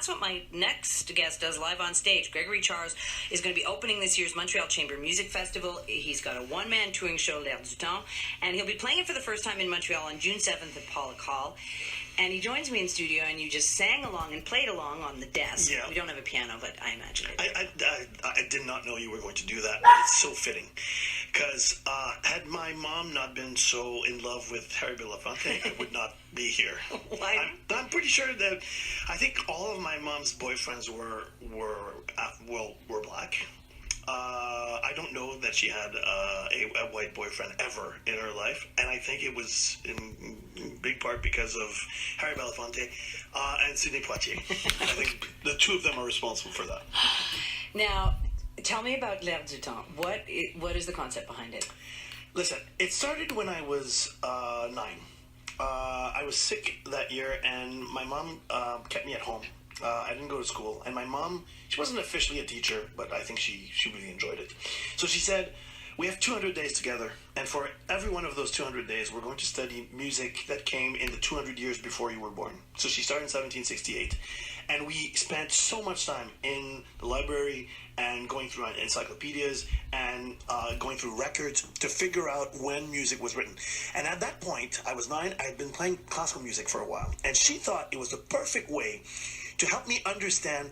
that's what my next guest does live on stage. Gregory Charles is going to be opening this year's Montreal Chambre Music Festival. He's got a one-man touring show, L'Air du Temps, and he'll be playing it for the first time in Montreal on June 7th at Pollock Hall. And he joins me in studio, and you just sang along and played along on the desk. Yeah. We don't have a piano, but I imagine it. I did not know you were going to do that. It's so fitting. Because had my mom not been so in love with Harry Belafonte, I would not be here. Why? I'm pretty sure that I think all of my mom's boyfriends were black. I don't know that she had a white boyfriend ever in her life, and I think it was in big part because of Harry Belafonte and Sidney Poitier. I think the two of them are responsible for that. Now, tell me about L'Air du Temps. What is the concept behind it? Listen, it started when I was 9. I was sick that year, and my mom kept me at home. I didn't go to school, and my mom, she wasn't officially a teacher, but I think she really enjoyed it. So she said, we have 200 days together, and for every one of those 200 days, we're going to study music that came in the 200 years before you were born. So she started in 1768, and we spent so much time in the library and going through encyclopedias and going through records to figure out when music was written. And at that point, I was 9, I had been playing classical music for a while, and she thought it was the perfect way to help me understand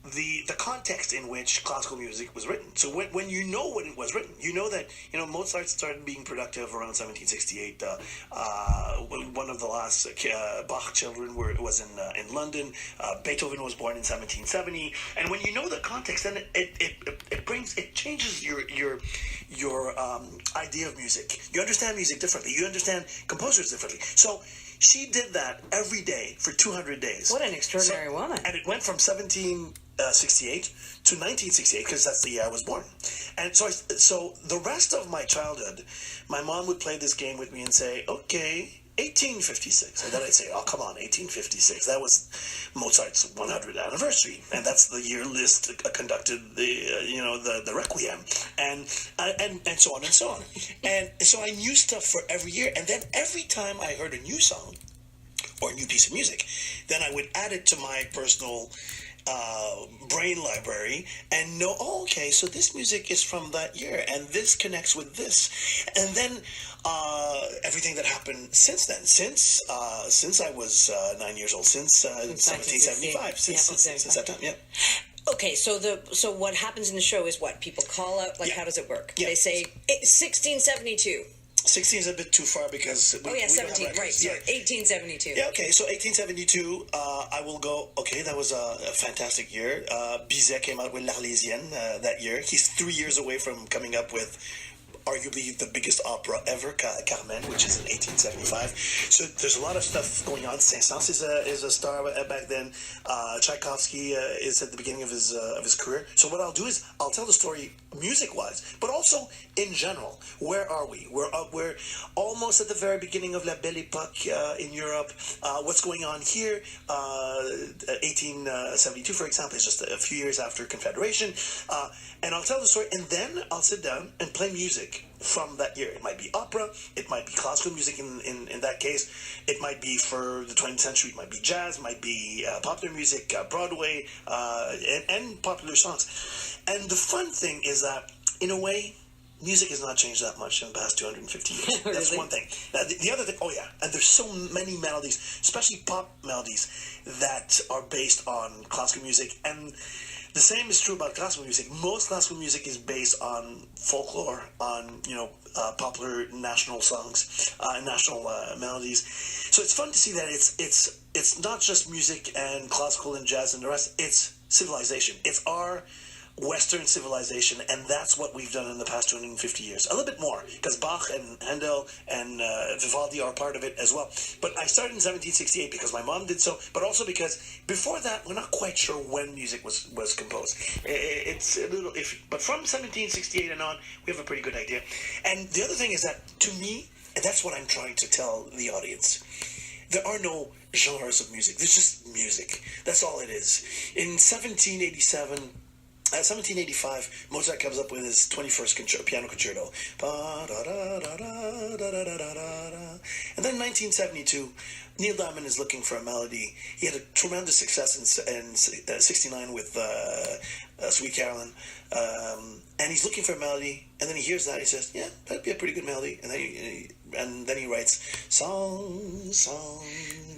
the context in which classical music was written. So when you know when it was written, you know that Mozart started being productive around 1768. One of the last Bach children was in London. Beethoven was born in 1770. And when you know the context, then it changes your idea of music. You understand music differently. You understand composers differently. So she did that every day for 200 days. What an extraordinary woman. And it went from 1768 to 1968, because that's the year I was born. And so the rest of my childhood, my mom would play this game with me and say, okay, 1856. And then I'd say, oh, come on, 1856. That was Mozart's 100th anniversary. And that's the year Liszt conducted the Requiem. And so on and so on. And so I knew stuff for every year. And then every time I heard a new song or a new piece of music, then I would add it to my personal brain library and know, oh, okay, so this music is from that year and this connects with this. And then everything that happened since then, since I was 9 years old, since 1775, since that time, yeah. Okay, so what happens in the show is what? People call out, how does it work? Yeah. They say, 1672. 16 is a bit too far because... 17, right, sorry, 1872. Yeah, okay, so 1872, I will go, okay, that was a fantastic year. Bizet came out with L'Arlésienne that year. He's 3 years away from coming up with arguably the biggest opera ever, Carmen, which is in 1875. So there's a lot of stuff going on. Saint-Saëns is a star back then. Tchaikovsky is at the beginning of his career. So what I'll do is I'll tell the story music-wise, but also in general. Where are we? We're almost at the very beginning of La Belle Époque in Europe. What's going on here? 1872, for example, is just a few years after Confederation. And I'll tell the story, and then I'll sit down and play music from that year. It might be opera, it might be classical music in that case, it might be for the 20th century, it might be jazz, it might be popular music, Broadway, and popular songs. And the fun thing is that, in a way, music has not changed that much in the past 250 years. That's Really? one thing. Now, the other thing, oh yeah, and there's so many melodies, especially pop melodies, that are based on classical music, and the same is true about classical music. Most classical music is based on folklore, on popular national songs, national melodies. So it's fun to see that it's not just music and classical and jazz and the rest. It's civilization. It's our Western civilization, and that's what we've done in the past 250 years. A little bit more, because Bach and Handel and Vivaldi are part of it as well. But I started in 1768 because my mom did so, but also because before that, we're not quite sure when music was composed. It's a little iffy. But from 1768 and on, we have a pretty good idea. And the other thing is that, to me, and that's what I'm trying to tell the audience, there are no genres of music. There's just music. That's all it is. In 1787... 1785, Mozart comes up with his 21st piano concerto. And then 1972, Neil Diamond is looking for a melody. He had a tremendous success in 69 with Sweet Caroline. And he's looking for a melody, and then he hears that, he says, yeah, that'd be a pretty good melody. And then he writes, song, song,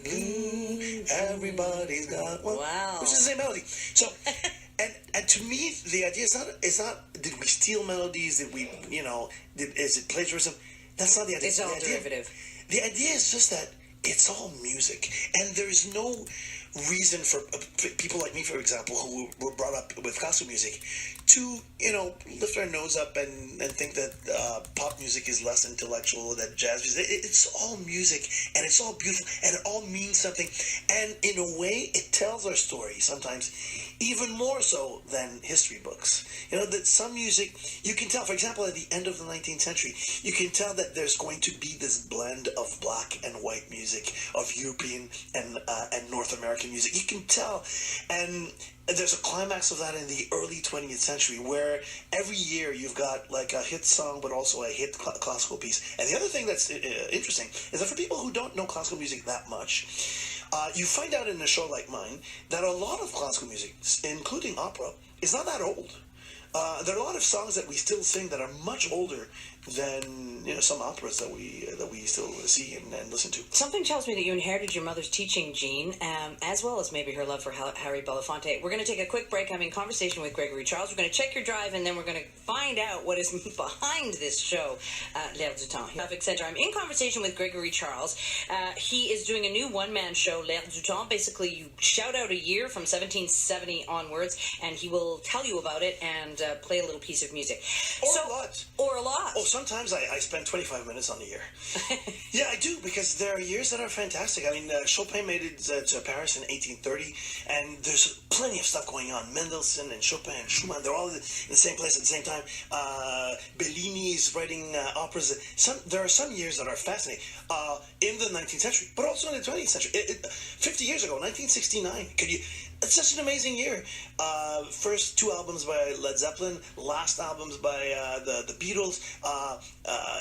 blue, everybody's got one. Wow. Which is the same melody. So... And to me, the idea is not did we steal melodies? Did we, is it plagiarism? That's not the idea. It's all derivative. The idea is just that it's all music, and there is no reason for people like me, for example, who were brought up with classical music, to lift our nose up and think that pop music is less intellectual than jazz music. It's all music, and it's all beautiful, and it all means something. And in a way, it tells our story sometimes even more so than history books. That some music, you can tell, for example, at the end of the 19th century, you can tell that there's going to be this blend of black and white music, of European and North American music. You can tell. And there's a climax of that in the early 20th century, where every year you've got like a hit song, but also a hit classical piece. And the other thing that's interesting is that for people who don't know classical music that much, you find out in a show like mine that a lot of classical music, including opera, is not that old. There are a lot of songs that we still sing that are much older than some operas that we still see and listen to. Something tells me that you inherited your mother's teaching gene, as well as maybe her love for Harry Belafonte. We're going to take a quick break, having a conversation with Gregory Charles. We're going to check your drive, and then we're going to find out what is behind this show, L'Air du Temps. Traffic Center. I'm in conversation with Gregory Charles. He is doing a new one-man show, L'Air du Temps. Basically, you shout out a year from 1770 onwards, and he will tell you about it and play a little piece of music. A lot. Or a lot. Oh, sometimes I spend 25 minutes on the year. Yeah, I do, because there are years that are fantastic. I mean, Chopin made it to Paris in 1830, and there's plenty of stuff going on. Mendelssohn and Chopin and Schumann, they're all in the same place at the same time. Bellini is writing operas. There are some years that are fascinating in the 19th century, but also in the 20th century. 50 years ago, 1969, it's such an amazing year. First two albums by Led Zeppelin, last albums by the Beatles.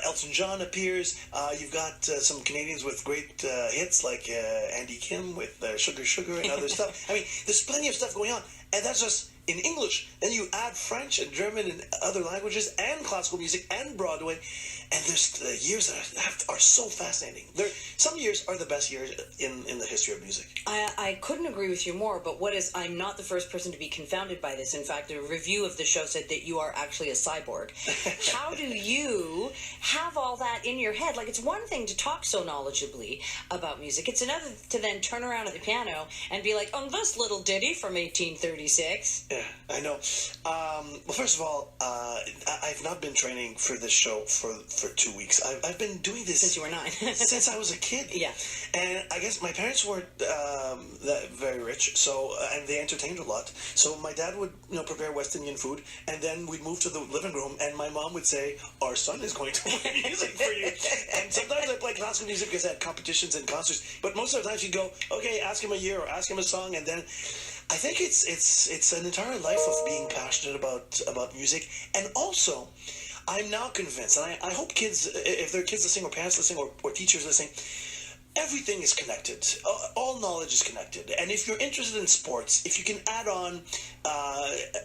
Elton John appears. You've got some Canadians with great hits like Andy Kim with Sugar Sugar and other stuff. I mean, there's plenty of stuff going on, and that's just in English. Then you add French and German and other languages and classical music and Broadway, and there's years that are so fascinating. Some years are the best years in the history of music. I couldn't agree with you more, but I'm not the first person to be confounded by this. In fact, a review of the show said that you are actually a cyborg. How do you have all that in your head? Like, it's one thing to talk so knowledgeably about music. It's another to then turn around at the piano and be like, oh, this little ditty from 1836. Yeah, I know. Well, first of all, I've not been training for this show for 2 weeks. I've been doing this since you were 9. Since I was a kid. Yeah. And I guess my parents weren't that very rich, so and they entertained a lot. So my dad would prepare West Indian food, and then we'd move to the living room, and my mom would say, "Our son is going to play music for you." And sometimes I play classical music because I had competitions and concerts, but most of the time she'd go, "Okay, ask him a year or ask him a song," and then I think it's an entire life of being passionate about music. And also, I'm now convinced, and I hope kids, if there are kids listening or parents listening or teachers listening, everything is connected. All knowledge is connected. And if you're interested in sports, if you can add on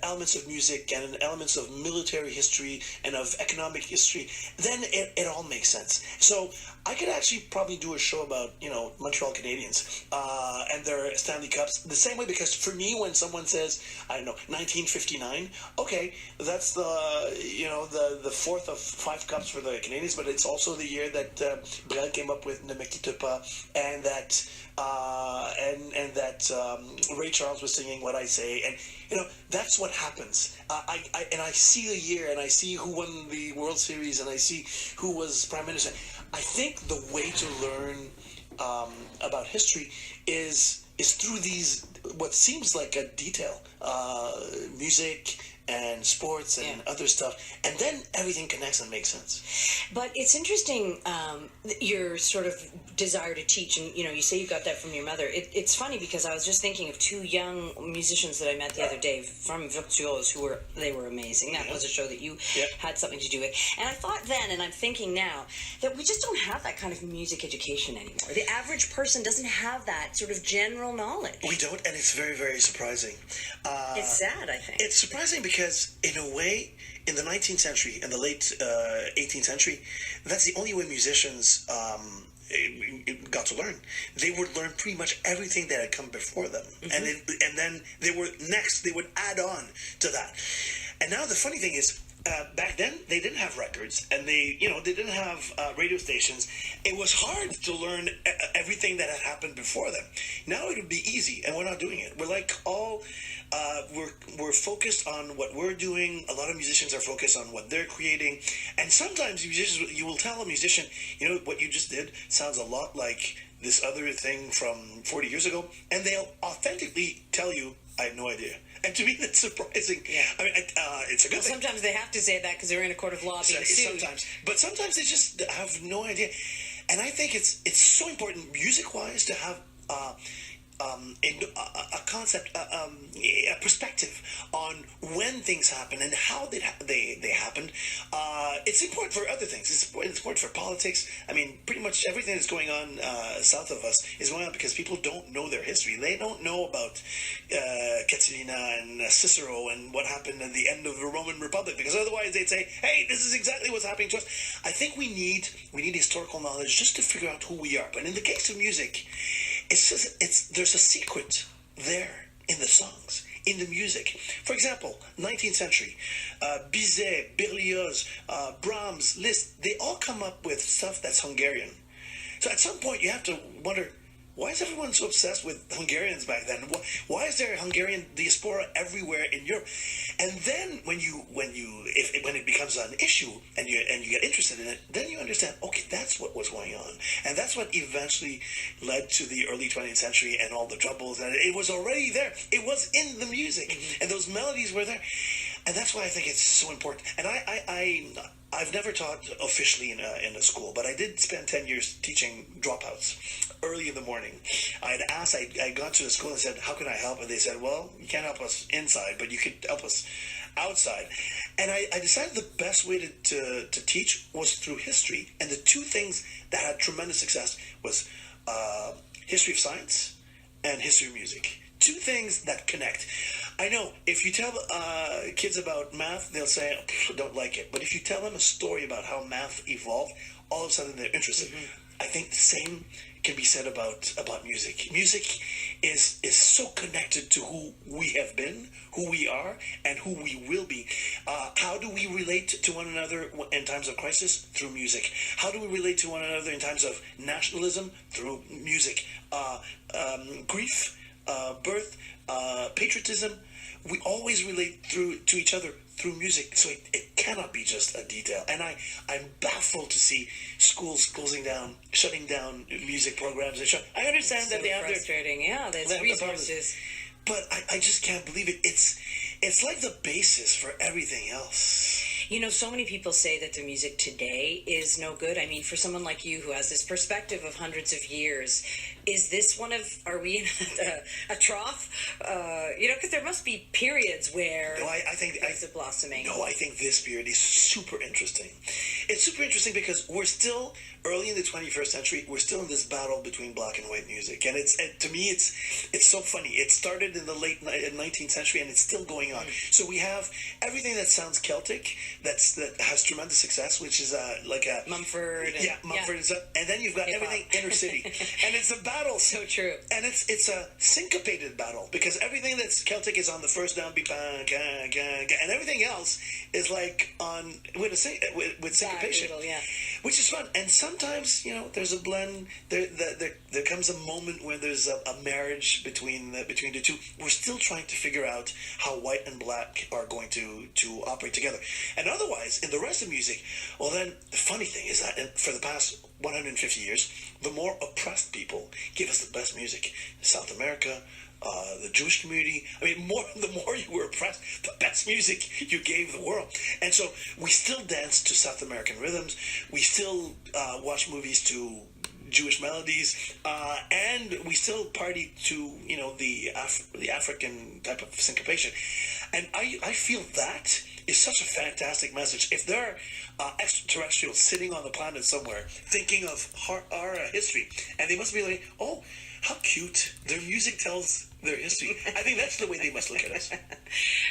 elements of music and elements of military history and of economic history, then it all makes sense. So I could actually probably do a show about, Montreal Canadiens and their Stanley Cups the same way, because for me, when someone says, I don't know, 1959, okay, that's the fourth of 5 cups for the Canadiens, but it's also the year that Brel came up with Ne me quitte pas, and that Ray Charles was singing What I Say, and that's what happens. I see the year, and I see who won the World Series, and I see who was Prime Minister. I think the way to learn about history is through these, what seems like a detail, music, and sports and other stuff, and then everything connects and makes sense. But it's interesting, your sort of desire to teach, and you say you got that from your mother. It's funny because I was just thinking of two young musicians that I met the other day from Virtuose who were amazing. That was a show that you had something to do with. And I thought then, and I'm thinking now, that we just don't have that kind of music education anymore. The average person doesn't have that sort of general knowledge. We don't, and it's very, very surprising. It's sad, I think. It's surprising because, in a way, in the 19th century, in the late 18th century, that's the only way musicians got to learn. They would learn pretty much everything that had come before them, and then they would add on to that. And now the funny thing is, back then they didn't have records, and they didn't have radio stations. It was hard to learn everything that had happened before them. Now it would be easy, and we're not doing it. We're like we're focused on what we're doing. A lot of musicians are focused on what they're creating, and sometimes you will tell a musician, what you just did sounds a lot like this other thing from 40 years ago, and they'll authentically tell you, I have no idea. And to me, that's surprising. Yeah. I mean, it's a good thing. Sometimes they have to say that because they're in a court of law being sued. Sometimes they just have no idea. And I think it's so important, music-wise, to have a concept, a perspective on when things happen and how they happened. It's important for other things. It's important for politics. I mean, pretty much everything that's going on south of us is going on because people don't know their history. They don't know about Catilina and Cicero and what happened at the end of the Roman Republic, because otherwise they'd say, hey, this is exactly what's happening to us. I think we need historical knowledge just to figure out who we are. But in the case of music, there's a secret there in the songs, in the music. For example, 19th century, Bizet, Berlioz, Brahms, Liszt, they all come up with stuff that's Hungarian. So at some point you have to wonder, why is everyone so obsessed with Hungarians back then? Why is there a Hungarian diaspora everywhere in Europe? And then when it becomes an issue and you get interested in it, then you understand, okay, that's what was going on, and that's what eventually led to the early 20th century and all the troubles. And it was already there. It was in the music, and those melodies were there, and that's why I think it's so important. And I've never taught officially in a school, but I did spend 10 years teaching dropouts early in the morning. I got to a school and said, how can I help? And they said, well, you can't help us inside, but you could help us outside. And I decided the best way to teach was through history. And the two things that had tremendous success was history of science and history of music. Two things that connect. I know if you tell kids about math, they'll say, don't like it. But if you tell them a story about how math evolved, all of a sudden they're interested. I think the same can be said about music. Music is so connected to who we have been, who we are, and who we will be. How do we relate to one another in times of crisis? Through music. How do we relate to one another in times of nationalism? Through music. Grief, birth, patriotism. We always relate to each other through music, so it cannot be just a detail. And I'm baffled to see schools closing down, shutting down music programs. I understand that they have frustrating. There's resources, but I just can't believe it. It's like the basis for everything else. So many people say that the music today is no good. I mean, for someone like you who has this perspective of hundreds of years, is this are we in a trough? Because there must be periods where I think it's blossoming. No, I think this period is super interesting. It's super interesting because we're still early in the 21st century. We're still in this battle between black and white music, and to me it's so funny. It started in the late 19th century, and it's still going on. So we have everything that sounds Celtic, that has tremendous success, which is like a Mumford. Mumford and stuff. And then you've got everything inner city, and it's a battle. So true. And it's a syncopated battle because everything that's Celtic is on the first downbeat, and everything else is like on with syncopation, which is fun. And sometimes there's a blend. There comes a moment where there's a marriage between the two. We're still trying to figure out how white and black are going to operate together. And otherwise, in the rest of music, well, then the funny thing is that for the past 150 years, the more oppressed people give us the best music. South America, the Jewish community. I mean, the more you were oppressed, the best music you gave the world. And so we still dance to South American rhythms. We still watch movies to Jewish melodies, and we still party to the African type of syncopation. And I feel that is such a fantastic message. If there are extraterrestrials sitting on the planet somewhere thinking of our history, and they must be like, oh, how cute, their music tells their history. I think that's the way they must look at us.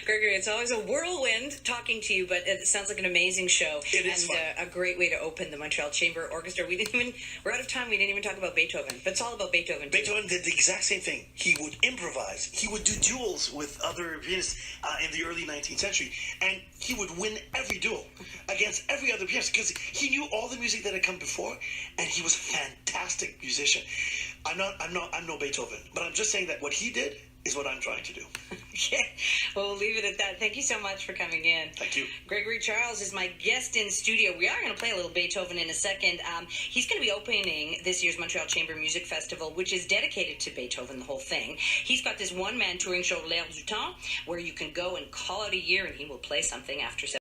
Gregory, it's always a whirlwind talking to you, but it sounds like an amazing show. It is fun. A great way to open the Montreal Chamber Orchestra. We're out of time. We didn't even talk about Beethoven, but it's all about Beethoven. Beethoven did the exact same thing. He would improvise. He would do duels with other pianists in the early 19th century, and he would win every duel against every other pianist because he knew all the music that had come before, and he was a fantastic musician. I'm no Beethoven, but I'm just saying that what he did is what I'm trying to do. Okay, well, we'll leave it at that. Thank you so much for coming in. Thank you. Gregory Charles is my guest in studio. We are going to play a little Beethoven in a second. He's going to be opening this year's Montreal Chamber Music Festival, which is dedicated to Beethoven, the whole thing. He's got this one-man touring show, L'Air du Temps, where you can go and call out a year, and he will play something after